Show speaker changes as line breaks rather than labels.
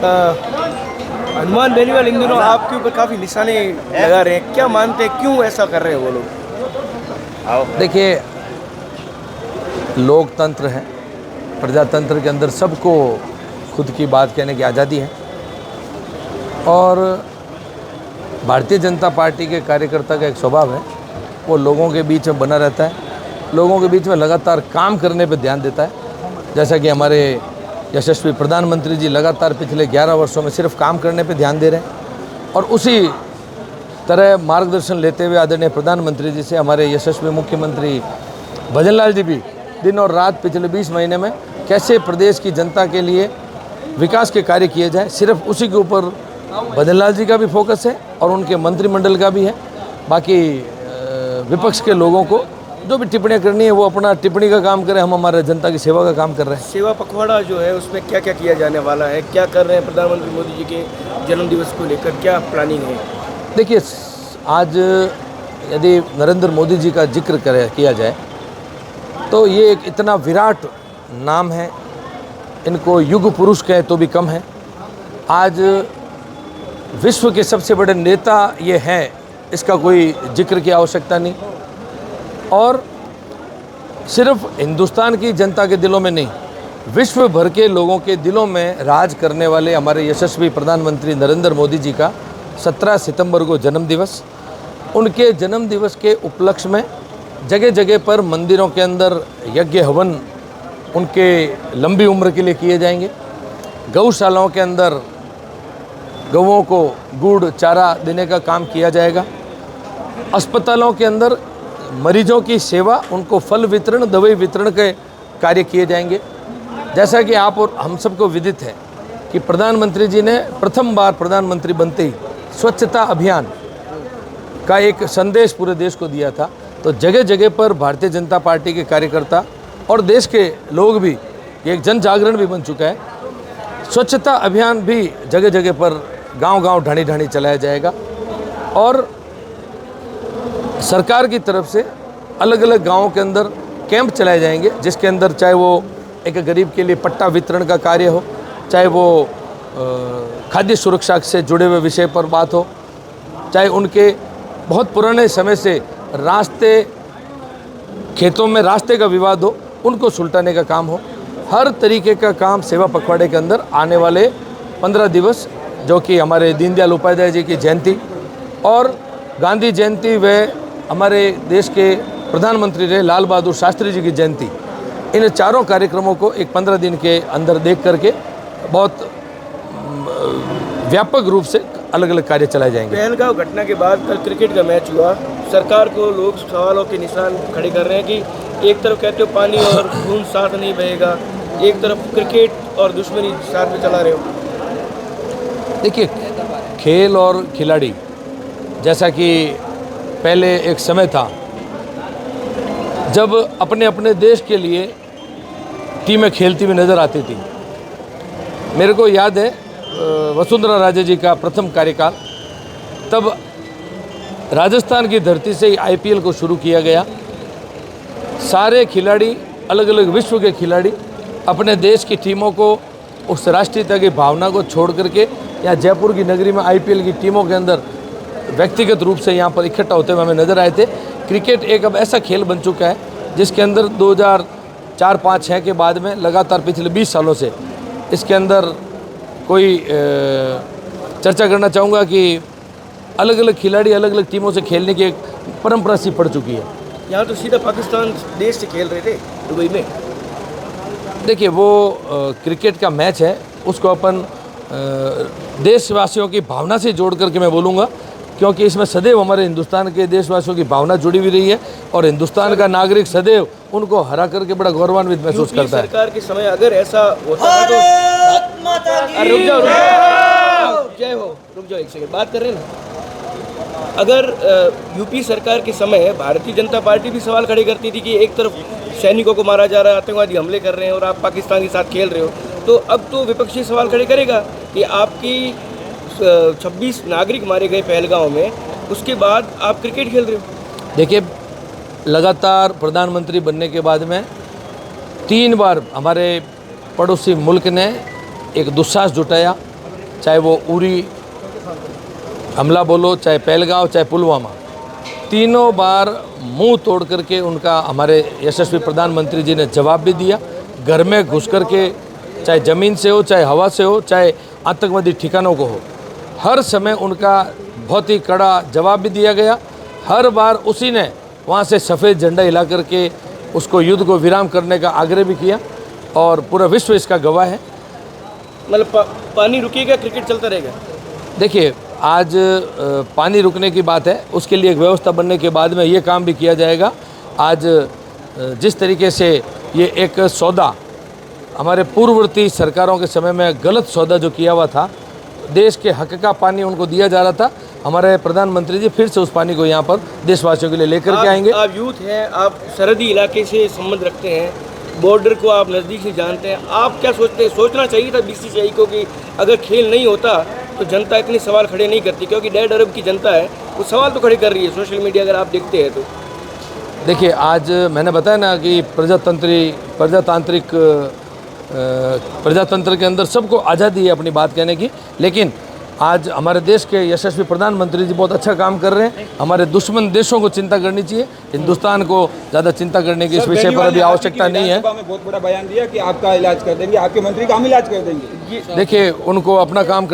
हनुमान बेनीवाल इन दिनों आपके ऊपर काफ़ी निशाने लगा रहे हैं, क्या मानते हैं, क्यों ऐसा कर रहे हैं वो लोग?
देखिए, लोकतंत्र है, प्रजातंत्र के अंदर सबको खुद की बात कहने की आज़ादी है और भारतीय जनता पार्टी के कार्यकर्ता का एक स्वभाव है, वो लोगों के बीच में बना रहता है, लोगों के बीच में लगातार काम करने पर ध्यान देता है। जैसा कि हमारे यशस्वी प्रधानमंत्री जी लगातार पिछले 11 वर्षों में सिर्फ काम करने पर ध्यान दे रहे हैं और उसी तरह मार्गदर्शन लेते हुए आदरणीय प्रधानमंत्री जी से हमारे यशस्वी मुख्यमंत्री भजनलाल जी भी दिन और रात पिछले 20 महीने में कैसे प्रदेश की जनता के लिए विकास के कार्य किए जाए, सिर्फ उसी के ऊपर भजनलाल जी का भी फोकस है और उनके मंत्रिमंडल का भी है। बाकी विपक्ष के लोगों को जो भी टिप्पणियाँ करनी है वो अपना टिप्पणी का काम करें, हम हमारे जनता की सेवा का काम कर रहे हैं।
सेवा पखवाड़ा जो है उसमें क्या क्या किया जाने वाला है, क्या कर रहे हैं प्रधानमंत्री मोदी जी के जन्मदिवस को लेकर, क्या प्लानिंग है?
देखिए, आज यदि नरेंद्र मोदी जी का जिक्र किया जाए तो ये एक इतना विराट नाम है, इनको युग पुरुष कहे तो भी कम है। आज विश्व के सबसे बड़े नेता ये हैं, इसका कोई जिक्र की आवश्यकता नहीं और सिर्फ हिंदुस्तान की जनता के दिलों में नहीं, विश्व भर के लोगों के दिलों में राज करने वाले हमारे यशस्वी प्रधानमंत्री नरेंद्र मोदी जी का 17 सितंबर को जन्मदिवस, उनके जन्मदिवस के उपलक्ष्य में जगह जगह पर मंदिरों के अंदर यज्ञ हवन उनके लंबी उम्र के लिए किए जाएंगे। गौशालाओं के अंदर गौओं को गुड़ चारा देने का काम किया जाएगा। अस्पतालों के अंदर मरीजों की सेवा, उनको फल वितरण, दवाई वितरण के कार्य किए जाएंगे। जैसा कि आप और हम सबको विदित है कि प्रधानमंत्री जी ने प्रथम बार प्रधानमंत्री बनते ही स्वच्छता अभियान का एक संदेश पूरे देश को दिया था। तो जगह जगह पर भारतीय जनता पार्टी के कार्यकर्ता और देश के लोग भी, एक जन जागरण भी बन चुका है। स्वच्छता अभियान भी जगह जगह पर गांव-गांव ढाणी ढाणी चलाया जाएगा और सरकार की तरफ से अलग अलग गांवों के अंदर कैंप चलाए जाएंगे, जिसके अंदर चाहे वो एक गरीब के लिए पट्टा वितरण का कार्य हो, चाहे वो खाद्य सुरक्षा से जुड़े हुए विषय पर बात हो, चाहे उनके बहुत पुराने समय से रास्ते, खेतों में रास्ते का विवाद हो, उनको सुलटाने का काम हो। हर तरीके का काम सेवा पखवाड़े के अंदर आने वाले 15 दिवस, जो कि हमारे दीनदयाल उपाध्याय जी की जयंती और गांधी जयंती व हमारे देश के प्रधानमंत्री रहे लाल बहादुर शास्त्री जी की जयंती, इन चारों कार्यक्रमों को एक 15 दिन के अंदर देख करके बहुत व्यापक रूप से अलग अलग कार्य चलाए जाएंगे।
पहलगांव घटना के बाद कल क्रिकेट का मैच हुआ, सरकार को लोग सवालों के निशान खड़े कर रहे हैं कि एक तरफ कहते हो पानी और खून साथ नहीं बहेगा, एक तरफ क्रिकेट और दुश्मनी साथ में चला रहे हो।
देखिए, खेल और खिलाड़ी, जैसा कि पहले एक समय था जब अपने अपने देश के लिए टीमें खेलती हुई नज़र आती थी। मेरे को याद है वसुंधरा राजे जी का प्रथम कार्यकाल, तब राजस्थान की धरती से ही आईपीएल को शुरू किया गया। सारे खिलाड़ी, अलग अलग विश्व के खिलाड़ी अपने देश की टीमों को, उस राष्ट्रीयता की भावना को छोड़ करके यहाँ जयपुर की नगरी में आईपीएल की टीमों के अंदर व्यक्तिगत रूप से यहाँ पर इकट्ठा होते हुए हमें नज़र आए थे। क्रिकेट एक अब ऐसा खेल बन चुका है जिसके अंदर 2004-5-6 के बाद में लगातार पिछले 20 सालों से इसके अंदर कोई चर्चा करना चाहूँगा कि अलग अलग खिलाड़ी अलग अलग टीमों से खेलने की एक परंपरा सी पड़ चुकी है।
यहाँ तो सीधा पाकिस्तान देश से खेल रहे थे दुबई में।
देखिए, वो क्रिकेट का मैच है, उसको अपन देशवासियों की भावना से जोड़ करके मैं बोलूँगा, क्योंकि इसमें सदैव हमारे हिंदुस्तान के देशवासियों की भावना जुड़ी हुई रही है और हिंदुस्तान का नागरिक सदैव उनको हरा करके बड़ा गौरवान्वित महसूस करता है।
सरकार के समय अगर ऐसा होता है तो रुक जाओ, जय हो, रुक जाओ एक सेकंड, बात कर रहे हैं ना। अगर यूपी सरकार के समय भारतीय जनता पार्टी भी सवाल खड़े करती थी कि एक तरफ सैनिकों को मारा जा रहा है, आतंकवादी हमले कर रहे हैं और आप पाकिस्तान के साथ खेल रहे हो, तो अब तो विपक्षी सवाल खड़े करेगा कि आपकी 26 नागरिक मारे गए पहलगांव में, उसके बाद आप क्रिकेट खेल रहे हो।
देखिए, लगातार प्रधानमंत्री बनने के बाद में 3 बार हमारे पड़ोसी मुल्क ने एक दुस्साहस जुटाया चाहे वो उरी हमला बोलो, चाहे पहलगांव, चाहे पुलवामा, तीनों बार मुंह तोड़ करके उनका हमारे यशस्वी प्रधानमंत्री जी ने जवाब भी दिया। घर में घुस करके, चाहे ज़मीन से हो, चाहे हवा से हो, चाहे आतंकवादी ठिकानों को हो, हर समय उनका बहुत ही कड़ा जवाब भी दिया गया। हर बार उसी ने वहाँ से सफ़ेद झंडा हिला करके उसको युद्ध को विराम करने का आग्रह भी किया और पूरा विश्व इसका गवाह है।
मतलब पानी रुकेगा, क्रिकेट चलता रहेगा।
देखिए, आज पानी रुकने की बात है, उसके लिए एक व्यवस्था बनने के बाद में ये काम भी किया जाएगा। आज जिस तरीके से ये एक सौदा हमारे पूर्ववर्ती सरकारों के समय में गलत सौदा जो किया हुआ था, देश के हक का पानी उनको दिया जा रहा था, हमारे प्रधानमंत्री जी फिर से उस पानी को यहाँ पर देशवासियों के लिए लेकर के आएंगे।
आप यूथ हैं, आप सरहदी इलाके से संबंध रखते हैं, बॉर्डर को आप नज़दीक से जानते हैं, आप क्या सोचते हैं? सोचना चाहिए था बीसीसीआई को कि अगर खेल नहीं होता तो जनता इतने सवाल खड़े नहीं करती, क्योंकि 1.5 अरब की जनता है, वो सवाल तो खड़े कर रही है सोशल मीडिया अगर आप देखते हैं तो।
देखिए, आज मैंने बताया ना कि प्रजातंत्र के अंदर सबको आज़ादी है अपनी बात कहने की, लेकिन आज हमारे देश के यशस्वी प्रधानमंत्री जी बहुत अच्छा काम कर रहे हैं। हमारे दुश्मन देशों को चिंता करनी चाहिए, हिंदुस्तान को ज़्यादा चिंता करने की इस विषय पर अभी आवश्यकता नहीं है।
बहुत बड़ा बयान दिया कि आपका इलाज कर देंगे, आपके मंत्री का हम इलाज कर देंगे।
देखिए, उनको अपना काम